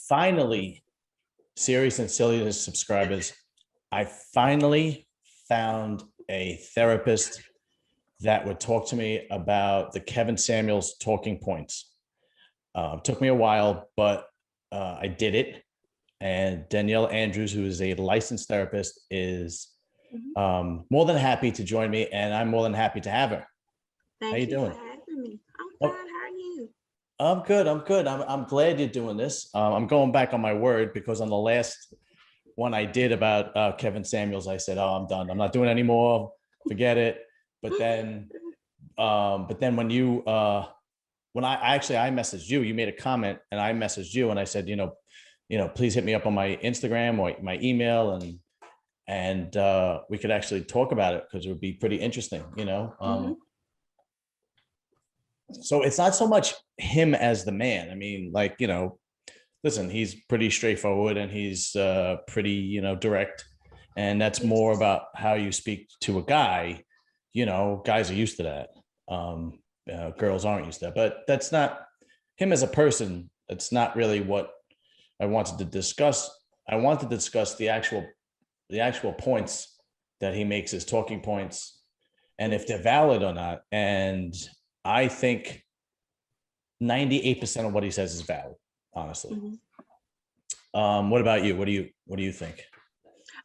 finally, Serious and Silliness subscribers, I finally found a therapist that would talk to me about the Kevin Samuels talking points. It took me a while, but I did it. And Danielle Andrews, who is a licensed therapist, is more than happy to join me, and I'm more than happy to have her. How you doing? For having me. I'm fine. How are you? I'm good. I'm glad you're doing this. I'm going back on my word because on the last one I did about Kevin Samuels, I said, "Oh, I'm done. I'm not doing it anymore. Forget it." But then, when you when I messaged you, you made a comment, and I messaged you, and I said, please hit me up on my Instagram or my email, and we could actually talk about it because it would be pretty interesting. So it's not so much him as the man. I mean, listen, he's pretty straightforward and he's pretty, direct. And that's more about how you speak to a guy. Guys are used to that. Girls aren't used to that, but that's not him as a person. That's not really what I wanted to discuss. I wanted to discuss the actual points that he makes, his talking points, and if they're valid or not. And I think 98% of what he says is valid, honestly. What about you? What do you think?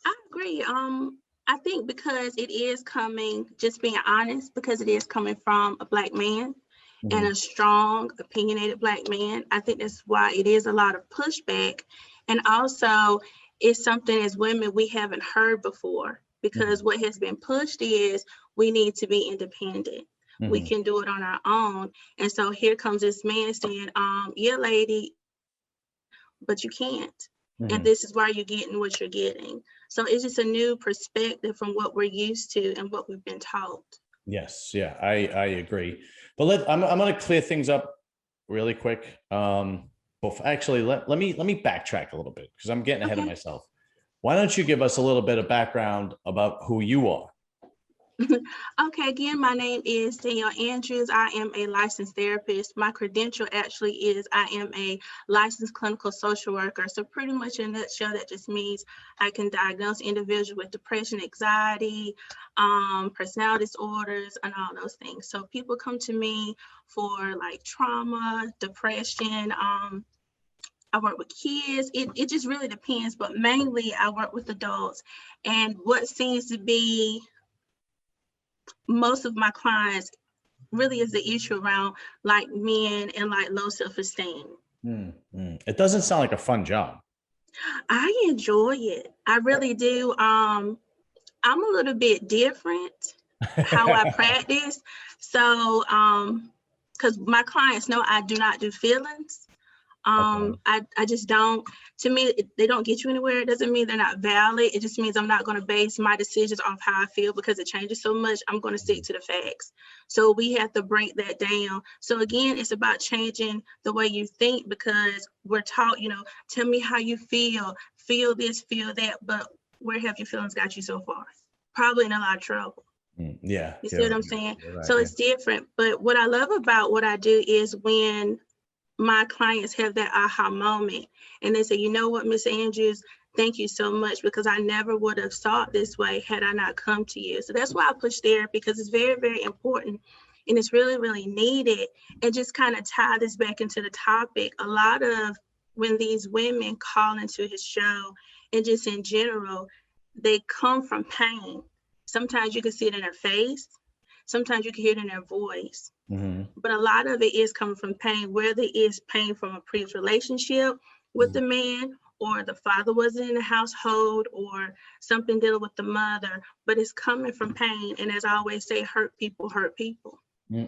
I agree. I think because it is coming, just being honest, because it is coming from a Black man and a strong, opinionated Black man. I think that's why it is a lot of pushback. And also, it's something as women we haven't heard before, because what has been pushed is we need to be independent. We can do it on our own. And so here comes this man saying, yeah, lady, but you can't. And this is why you're getting what you're getting. So it's just a new perspective from what we're used to and what we've been taught. Yes. Yeah, I agree. But I'm going to clear things up really quick. Actually, let me backtrack a little bit because I'm getting ahead of myself. Why don't you give us a little bit of background about who you are? Okay, again, my name is Danielle Andrews. I am a licensed therapist. My credential actually is I am a licensed clinical social worker. So pretty much in a nutshell, that just means I can diagnose individuals with depression, anxiety, personality disorders, and all those things. So people come to me for like trauma, depression. I work with kids. It just really depends, but mainly I work with adults. And what seems to be most of my clients really is the issue around like men and like low self-esteem. It doesn't sound like a fun job. I enjoy it. I really do. I'm a little bit different how I practice. So, because my clients know I do not do feelings. I just don't, to me, they don't get you anywhere. It doesn't mean they're not valid. It just means I'm not going to base my decisions off how I feel because it changes so much. I'm going to stick to the facts. So we have to break that down. So again, it's about changing the way you think because we're taught, tell me how you feel this, feel that, but where have your feelings got you so far? Probably in a lot of trouble. Yeah. You see what I'm saying? Right, so it's different. But what I love about what I do is when my clients have that aha moment and they say, you know what, Miss Andrews, thank you so much because I never would have thought this way had I not come to you. So that's why I push therapy because it's very, very important and it's really, really needed. And just kind of tie this back into the topic, a lot of when these women call into his show and just in general, they come from pain. Sometimes you can see it in their face. Sometimes you can hear it in their voice. But a lot of it is coming from pain, whether it is pain from a previous relationship with the man or the father wasn't in the household or something dealing with the mother, but it's coming from pain. And as I always say, hurt people hurt people.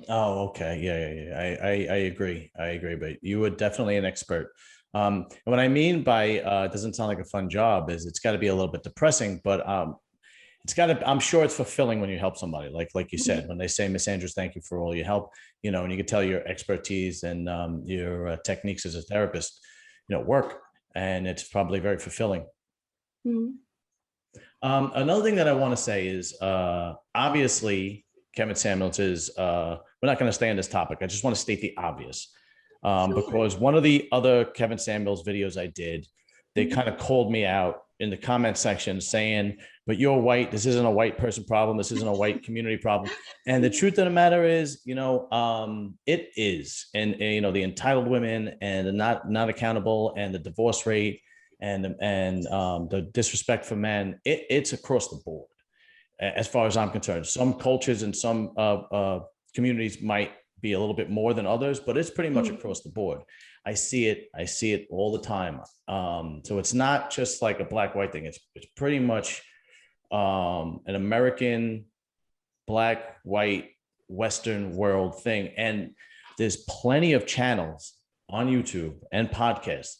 Oh, okay. Yeah. I agree. But you are definitely an expert. And what I mean by it doesn't sound like a fun job is it's got to be a little bit depressing, but it's got to, I'm sure it's fulfilling when you help somebody, like you said, when they say, Miss Andrews, thank you for all your help, and you can tell your expertise and your techniques as a therapist, work, and it's probably very fulfilling. Another thing that I want to say is, obviously, Kevin Samuels is, we're not going to stay on this topic. I just want to state the obvious. because one of the other Kevin Samuels videos I did, they kind of called me out in the comment section saying, but you're white. This isn't a white person problem. This isn't a white community problem. And the truth of the matter is, it is. And the entitled women and the not accountable and the divorce rate and the disrespect for men, it's across the board. As far as I'm concerned, some cultures and some communities might be a little bit more than others, but it's pretty much across the board. I see it all the time. So it's not just like a black white thing. It's pretty much an American black white Western world thing. And there's plenty of channels on YouTube and podcasts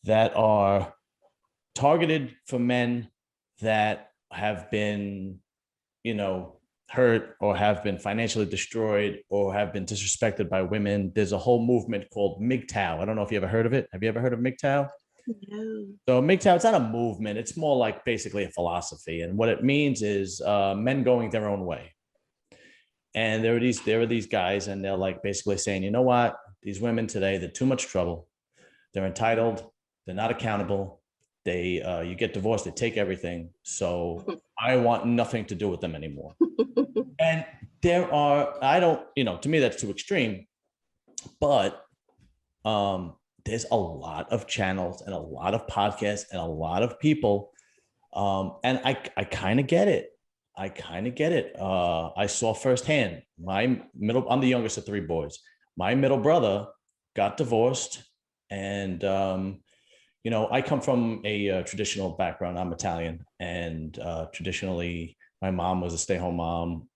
that are targeted for men that have been, hurt or have been financially destroyed or have been disrespected by women. There's a whole movement called MGTOW. I don't know if you ever heard of it. Have you ever heard of MGTOW? No. So MGTOW, it's not a movement. It's more like basically a philosophy. And what it means is men going their own way. And there are these guys, and they're like basically saying, you know what? These women today, they're too much trouble. They're entitled. They're not accountable. You get divorced, they take everything. So I want nothing to do with them anymore. And to me, that's too extreme, but there's a lot of channels and a lot of podcasts and a lot of people. And I kind of get it. I saw firsthand I'm the youngest of three boys. My middle brother got divorced, and I come from a traditional background. I'm Italian, and traditionally my mom was a stay-home mom.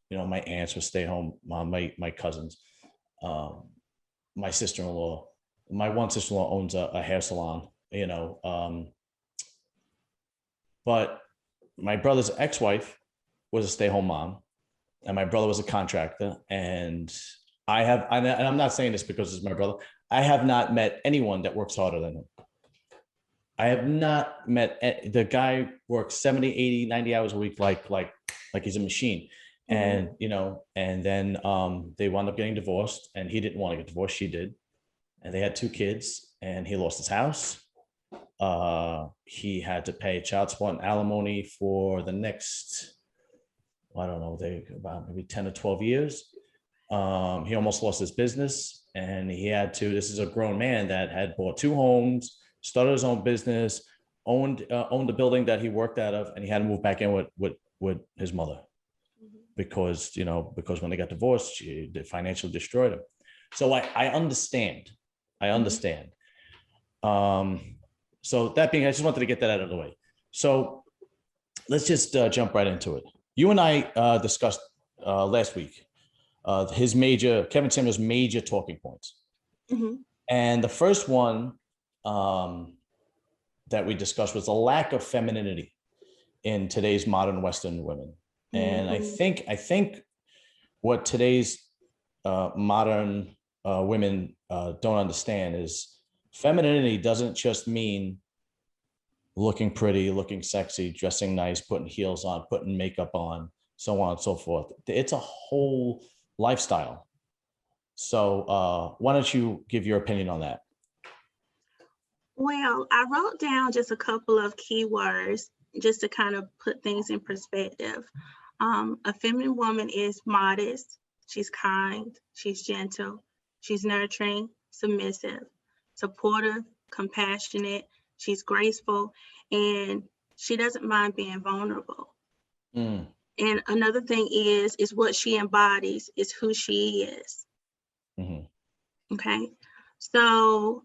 My aunts were stay-home mom. My cousins, my sister-in-law, my one sister-in-law owns a hair salon. But my brother's ex-wife was a stay-home mom, and my brother was a contractor. And I'm not saying this because it's my brother. I have not met anyone that works harder than him. I have not met the guy works 70, 80, 90 hours a week, like he's a machine. And, and then they wound up getting divorced, and he didn't want to get divorced. She did. And they had 2 kids, and he lost his house. He had to pay child support and alimony for the next, about maybe 10 or 12 years. He almost lost his business, and this is a grown man that had bought 2 homes, started his own business, owned the building that he worked out of, and he had to move back in with his mother because when they got divorced, they financially destroyed him. So I understand. So that being, I just wanted to get that out of the way. So let's just jump right into it. You and I discussed last week Kevin Samuels' major talking points. Mm-hmm. And the first one that we discussed was the lack of femininity in today's modern Western women. And mm-hmm. I think what today's modern women don't understand is femininity doesn't just mean looking pretty, looking sexy, dressing nice, putting heels on, putting makeup on, so on and so forth. It's a whole lifestyle. So why don't you give your opinion on that? Well, I wrote down just a couple of keywords just to kind of put things in perspective. A feminine woman is modest, she's kind, she's gentle, she's nurturing, submissive, supportive, compassionate, she's graceful, and she doesn't mind being vulnerable. And another thing is what she embodies, is who she is. Mm-hmm. Okay, so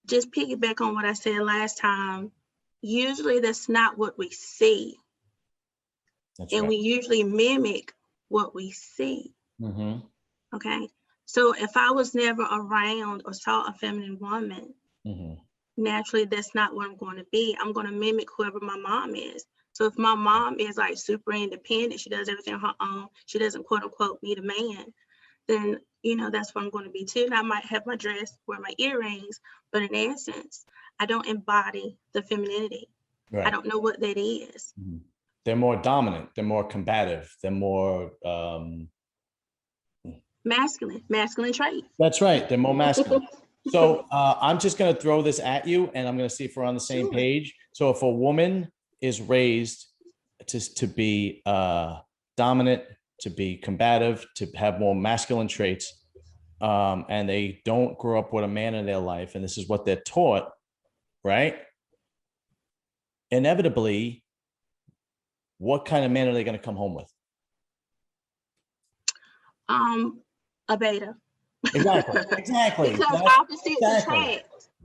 just piggyback on what I said last time, usually that's not what we see. That's and right. We usually mimic what we see. Mm-hmm. Okay, so if I was never around or saw a feminine woman, mm-hmm. naturally that's not what I'm going to be. I'm going to mimic whoever my mom is. So if my mom is like super independent, she does everything on her own, she doesn't quote unquote need a man, then that's what I'm going to be too. And I might have my dress, wear my earrings, but in essence, I don't embody the femininity. Right. I don't know what that is. Mm-hmm. They're more dominant. They're more combative. They're more masculine trait. That's right. They're more masculine. So I'm just going to throw this at you, and I'm going to see if we're on the same page. So if a woman is raised to be dominant, to be combative, to have more masculine traits, and they don't grow up with a man in their life, and this is what they're taught, right? Inevitably, what kind of man are they going to come home with? A beta. Exactly. Because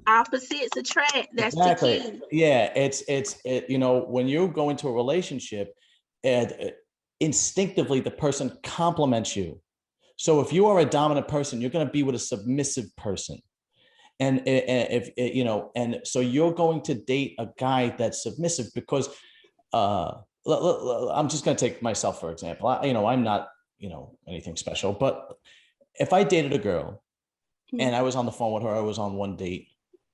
opposites attract. That's the key. Yeah, it's you know, when you go into a relationship, and instinctively the person compliments you. So if you are a dominant person, you're going to be with a submissive person. And if you know, and so you're going to date a guy that's submissive because I'm just going to take myself for example. I'm not, anything special, but if I dated a girl and I was on the phone with her, I was on one date,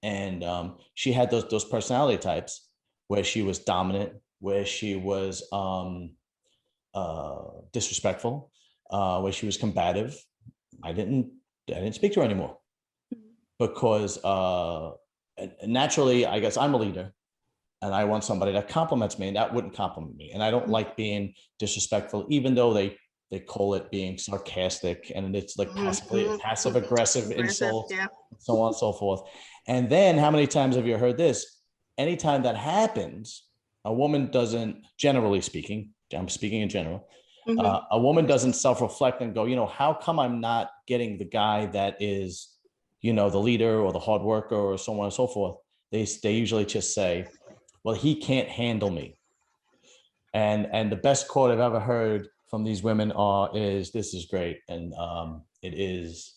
and she had those personality types where she was dominant, where she was disrespectful, where she was combative. I didn't speak to her anymore because naturally, I guess I'm a leader and I want somebody that compliments me, and that wouldn't compliment me. And I don't like being disrespectful, even though they call it being sarcastic, and it's like passive aggressive insult, so on and so forth. And then how many times have you heard this? Anytime that happens, a woman doesn't, generally speaking, I'm speaking in general, a woman doesn't self-reflect and go, how come I'm not getting the guy that is, the leader or the hard worker or so on and so forth? They usually just say, well, he can't handle me. And the best quote I've ever heard from these women is, this is great. And it is,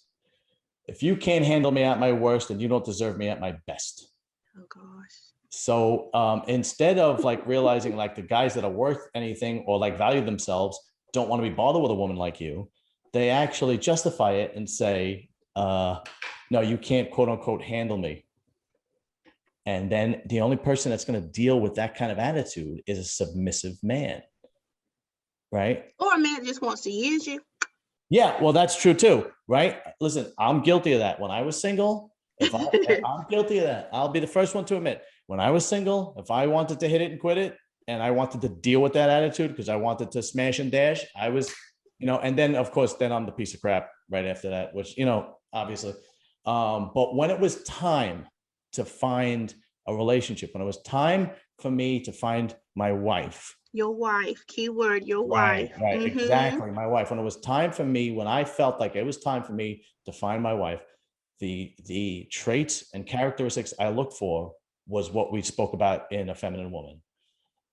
if you can't handle me at my worst, then you don't deserve me at my best. Oh gosh. So instead of like realizing like the guys that are worth anything or like value themselves don't want to be bothered with a woman like you, they actually justify it and say, no, you can't quote unquote handle me. And then the only person that's going to deal with that kind of attitude is a submissive man. Right? Or a man just wants to use you. Yeah, well, that's true too, right? Listen, I'm guilty of that. When I was single, I'm guilty of that. I'll be the first one to admit. When I was single, if I wanted to hit it and quit it, and I wanted to deal with that attitude because I wanted to smash and dash, I was, and then of course, then I'm the piece of crap right after that, which, obviously. But when it was time to find a relationship, when it was time for me to find my wife, your wife, keyword, your wife. Right, exactly. My wife. When it was time for me, when I felt like it was time for me to find my wife, the traits and characteristics I looked for was what we spoke about in a feminine woman.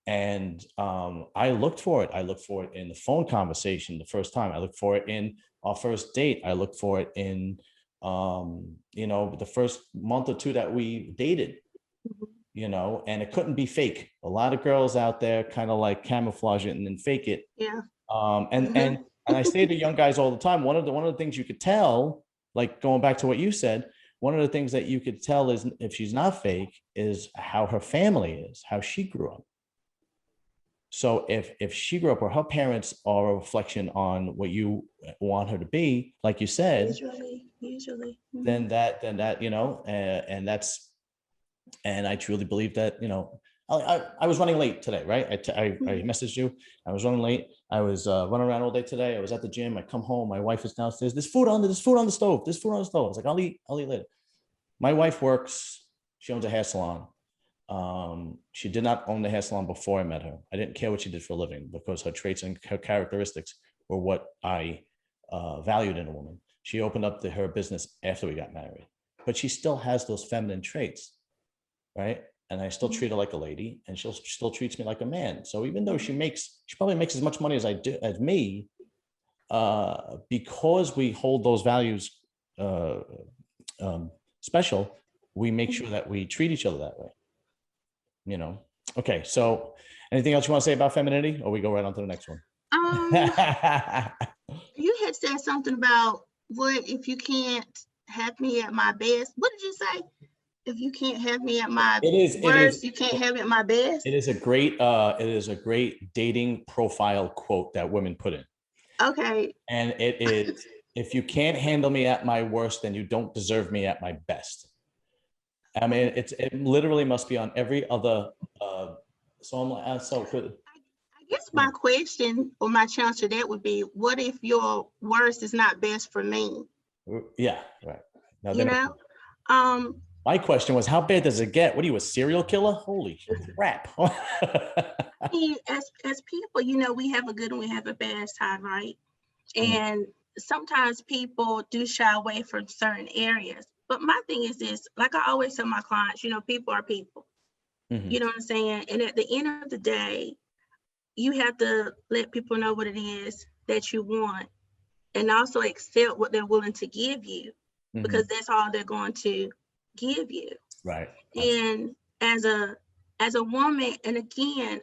And I looked for it. I looked for it in the phone conversation the first time. I looked for it in our first date. I looked for it in, the first month or two that we dated. And it couldn't be fake. A lot of girls out there kind of like camouflage it and then fake it. Yeah. And I say to young guys all the time, one of the things you could tell, like going back to what you said, one of the things that you could tell is if she's not fake is how her family is, how she grew up. So if she grew up or her parents are a reflection on what you want her to be, like you said, usually, then that, and that's. And I truly believe that, I was running late today, right? I messaged you. I was running late. I was running around all day today. I was at the gym. I come home. My wife is downstairs. There's food on the stove. There's food on the stove. I was like, I'll eat later. My wife works. She owns a hair salon. She did not own the hair salon before I met her. I didn't care what she did for a living because her traits and her characteristics were what I valued in a woman. She opened up her business after we got married, but she still has those feminine traits. Right. And I still treat her like a lady, and she still treats me like a man. So even though she probably makes as much money as I do as me, because we hold those values special, we make sure that we treat each other that way. Okay. So anything else you want to say about femininity, or we go right on to the next one? You had said something about what if you can't have me at my best. What did you say? If you can't have me at my worst, you can't have me at my best. It is a great dating profile quote that women put in. Okay. And it is, if you can't handle me at my worst, then you don't deserve me at my best. I mean, it literally must be on every other. So I'm like, so could. I guess my question or my challenge to that would be, what if your worst is not best for me? Yeah, right. No, You know, um, my question was, how bad does it get? What are you, a serial killer? Holy crap! I mean, as people, you know, we have a good and we have a bad side, right? And sometimes people do shy away from certain areas. But my thing is this, like I always tell my clients, you know, people are people. Mm-hmm. You know what I'm saying? And at the end of the day, you have to let people know what it is that you want and also accept what they're willing to give you, because that's all they're going to give you. Right. And as a woman, and again,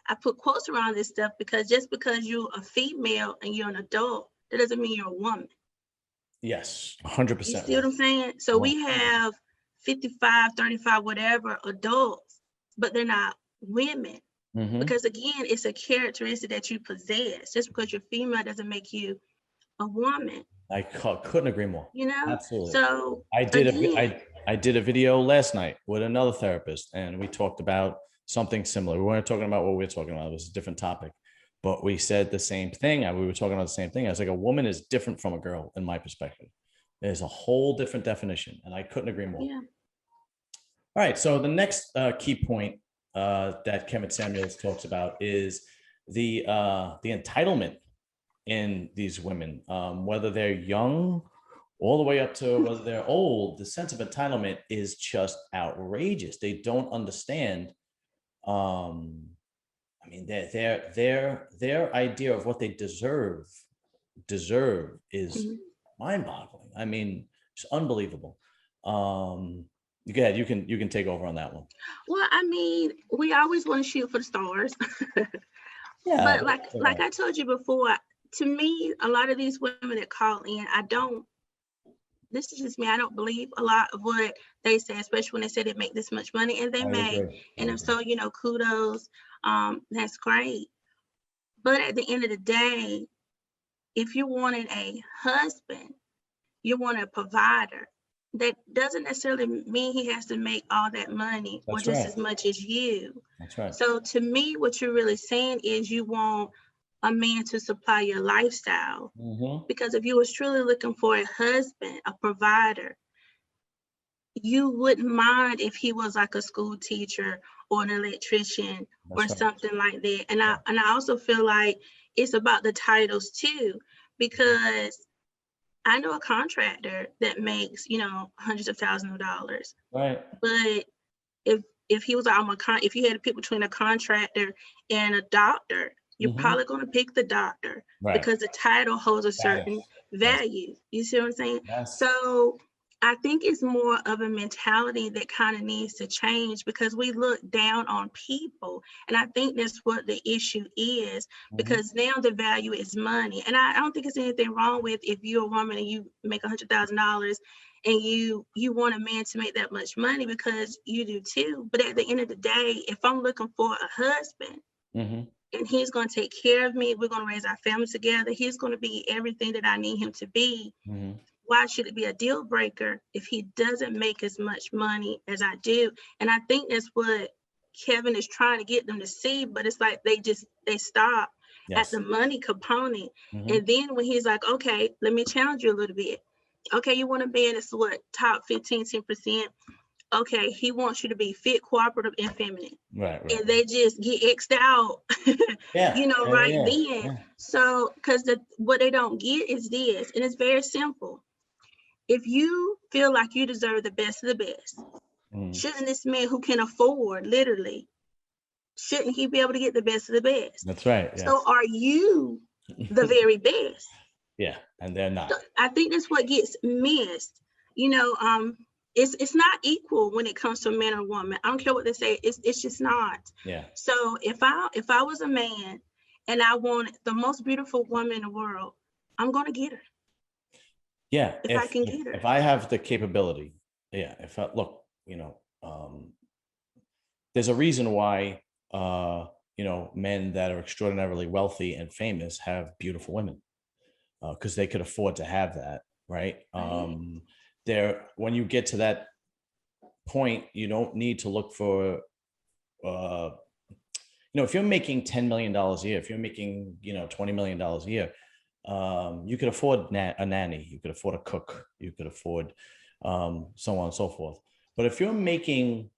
I put quotes around this stuff because just because you're a female and you're an adult, that doesn't mean you're a woman. Yes, 100%. You see what I'm saying? So we have 55, 35, whatever adults, but they're not women. Because again, it's a characteristic that you possess. Just because you're female doesn't make you a woman. I couldn't agree more. You know? Absolutely. So I did a video last night with another therapist, and we talked about something similar. We weren't talking about what we were talking about. It was a different topic, but we said the same thing. We were talking about the same thing. I was like, a woman is different from a girl in my perspective. There's a whole different definition, and I couldn't agree more. Yeah. All right. So the next key point that Kevin Samuels talks about is the entitlement in these women, whether they're young all the way up to whether they're old. The sense of entitlement is just outrageous. They don't understand. I mean, their idea of what they deserve is mind-boggling. I mean, it's unbelievable. Go ahead. You can take over on that one. Well, I mean, we always want to shoot for the stars. Yeah. But like I told you before, to me, a lot of these women that call in, this is just me, I don't believe a lot of what they say, especially when they say they make this much money, and they may. And if so, you know, kudos, that's great. But at the end of the day, if you wanted a husband, you want a provider, that doesn't necessarily mean he has to make all that money or just as much as you. That's right. So to me, what you're really saying is you want a man to supply your lifestyle. Because if you was truly looking for a husband, a provider, you wouldn't mind if he was like a school teacher or an electrician or something like that. And I also feel like it's about the titles too, because I know a contractor that makes, you know, hundreds of thousands of dollars. Right. But if he was if you had to pick between a contractor and a doctor, you're probably going to pick the doctor, because the title holds a certain value. You see what I'm saying? Yes. So I think it's more of a mentality that kind of needs to change, because we look down on people. And I think that's what the issue is, because now the value is money. And I don't think there's anything wrong with if you're a woman and you make $100,000 and you want a man to make that much money, because you do too. But at the end of the day, if I'm looking for a husband, and he's going to take care of me, we're going to raise our family together, he's going to be everything that I need him to be. Why should it be a deal breaker if he doesn't make as much money as I do? And I think that's what Kevin is trying to get them to see, but it's like they stop at the money component. And then when he's like, okay, let me challenge you a little bit. Okay, you want a man that's what, top 15, 10%. Okay, he wants you to be fit, cooperative, and feminine. Right. And they just get X'd out, then. So, because what they don't get is this, and it's very simple. If you feel like you deserve the best of the best, shouldn't this man who can afford, literally, shouldn't he be able to get the best of the best? That's right. Yes. So are you the very best? Yeah, and they're not. So I think that's what gets missed. You know, it's not equal when it comes to a man or woman. I don't care what they say. It's just not. Yeah. So if I was a man and I wanted the most beautiful woman in the world, I'm gonna get her. Yeah, if I can get her. If I have the capability, if I look, there's a reason why men that are extraordinarily wealthy and famous have beautiful women. because they could afford to have that, right? Right. When you get to that point, you don't need to look for, if you're making $10 million a year, if you're making, $20 million a year, you could afford a nanny, you could afford a cook, you could afford so on and so forth. But if you're making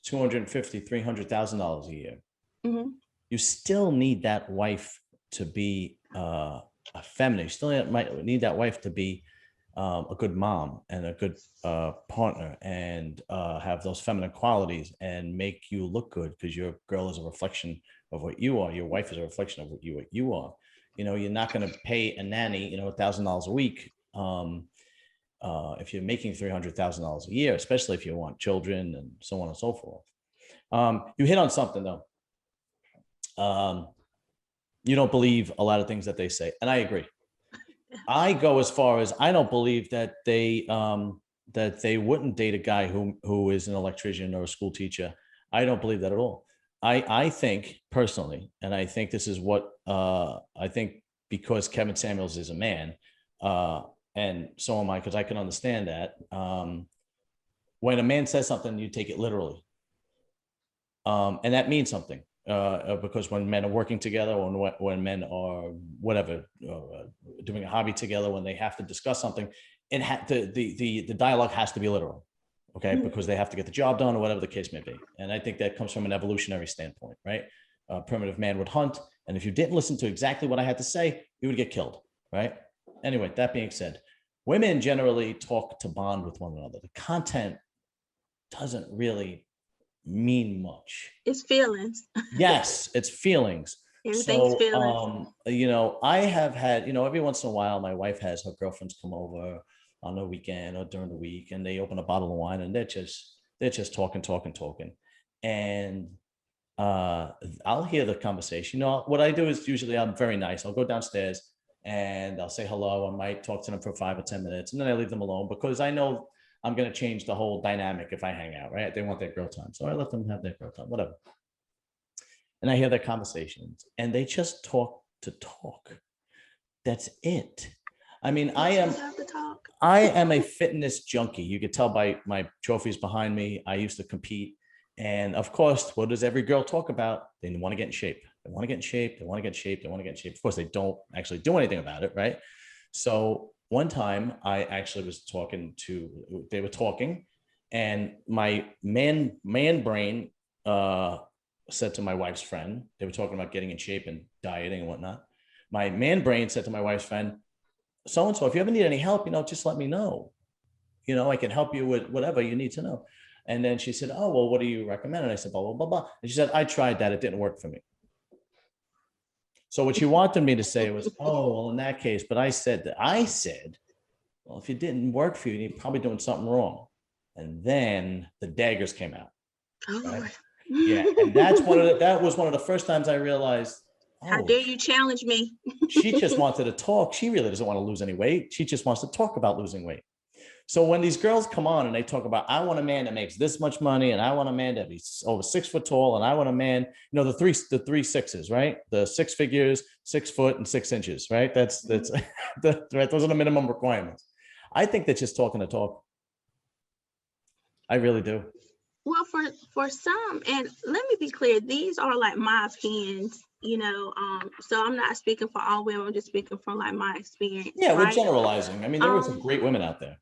$250,000, $300,000 a year, Mm-hmm. you still need that wife to be a feminine. You still might need that wife to be a good mom and a good partner, and have those feminine qualities and make you look good, because your girl is a reflection of what you are. Your wife is a reflection of what you are. You're not going to pay a nanny, $1,000 a week. If you're making $300,000 a year, especially if you want children and so on and so forth. You hit on something though. You don't believe a lot of things that they say, and I agree. I go as far as, I don't believe that they wouldn't date a guy who is an electrician or a school teacher. I don't believe that at all. I think personally, and I think this is what I think, because Kevin Samuels is a man, and so am I, because I can understand that. When a man says something, you take it literally, and that means something. Because when men are working together, or when men are whatever, doing a hobby together, when they have to discuss something, the dialogue has to be literal, okay? Because they have to get the job done, or whatever the case may be. And I think that comes from an evolutionary standpoint, right? Primitive man would hunt, and if you didn't listen to exactly what I had to say, you would get killed, right? Anyway, that being said, women generally talk to bond with one another. The content doesn't really mean much. It's feelings. Yes, it's feelings. Everything's feelings. I have had, every once in a while, my wife has her girlfriends come over on the weekend or during the week, and they open a bottle of wine, and they're just talking. And I'll hear the conversation. What I do is, usually I'm very nice. I'll go downstairs and I'll say hello. I might talk to them for 5 or 10 minutes, and then I leave them alone, because I know I'm going to change the whole dynamic if I hang out, right? They want their girl time. So I let them have their girl time, whatever. And I hear their conversations, and they just talk to talk. That's it. I mean, I am a fitness junkie. You could tell by my trophies behind me. I used to compete. And of course, what does every girl talk about? They want to get in shape. They want to get in shape. They want to get in shape. They want to get in shape. Of course, they don't actually do anything about it, right? So one time I actually was they were talking, and my man brain said to my wife's friend, they were talking about getting in shape and dieting and whatnot. My man brain said to my wife's friend, so-and-so, if you ever need any help, just let me know. I can help you with whatever you need to know. And then she said, oh, well, what do you recommend? And I said, blah, blah, blah, blah. And she said, I tried that. It didn't work for me. So what she wanted me to say was, oh, well, in that case, but I said, well, if it didn't work for you, you're probably doing something wrong. And then the daggers came out. Right? Yeah. And that was one of the first times I realized, how dare you challenge me? She just wanted to talk. She really doesn't want to lose any weight. She just wants to talk about losing weight. So when these girls come on and they talk about, I want a man that makes this much money, and I want a man that be over 6 foot tall, and I want a man, the three sixes, right? The 6 figures, 6 foot and 6 inches, right? That's right. Those are the minimum requirements. I think that's just talking to talk. I really do. Well, for some, and let me be clear, these are like my opinions, so I'm not speaking for all women. I'm just speaking from like my experience. Yeah, right? We're generalizing. I mean, there were some great women out there.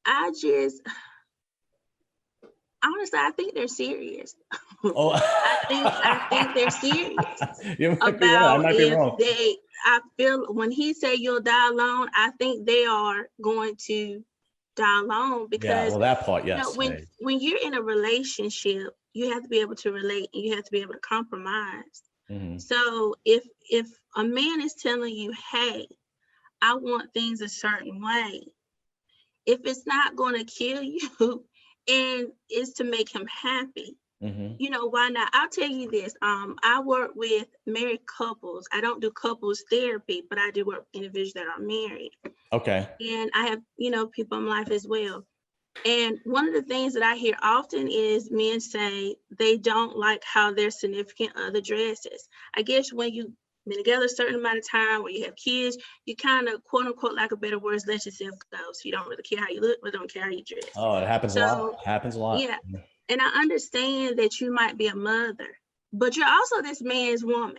Honestly, I think they're serious. Oh, I think they're serious. You might be wrong. I might be wrong. I feel when he say you'll die alone, I think they are going to die alone, because yeah, well, that part, yes. When you're in a relationship, you have to be able to relate, and you have to be able to compromise. Mm-hmm. So if a man is telling you, hey, I want things a certain way, if it's not going to kill you and it's to make him happy, mm-hmm. Why not? I'll tell you this. I work with married couples. I don't do couples therapy, but I do work with individuals that are married. Okay. And I have, people in my life as well. And one of the things that I hear often is men say they don't like how their significant other dresses. I guess when been together a certain amount of time, where you have kids, you kind of, quote unquote, like a better words, let yourself go. So you don't really care how you look, but don't care how you dress. Oh, it happens a lot. Happens a lot. Yeah. And I understand that you might be a mother, but you're also this man's woman.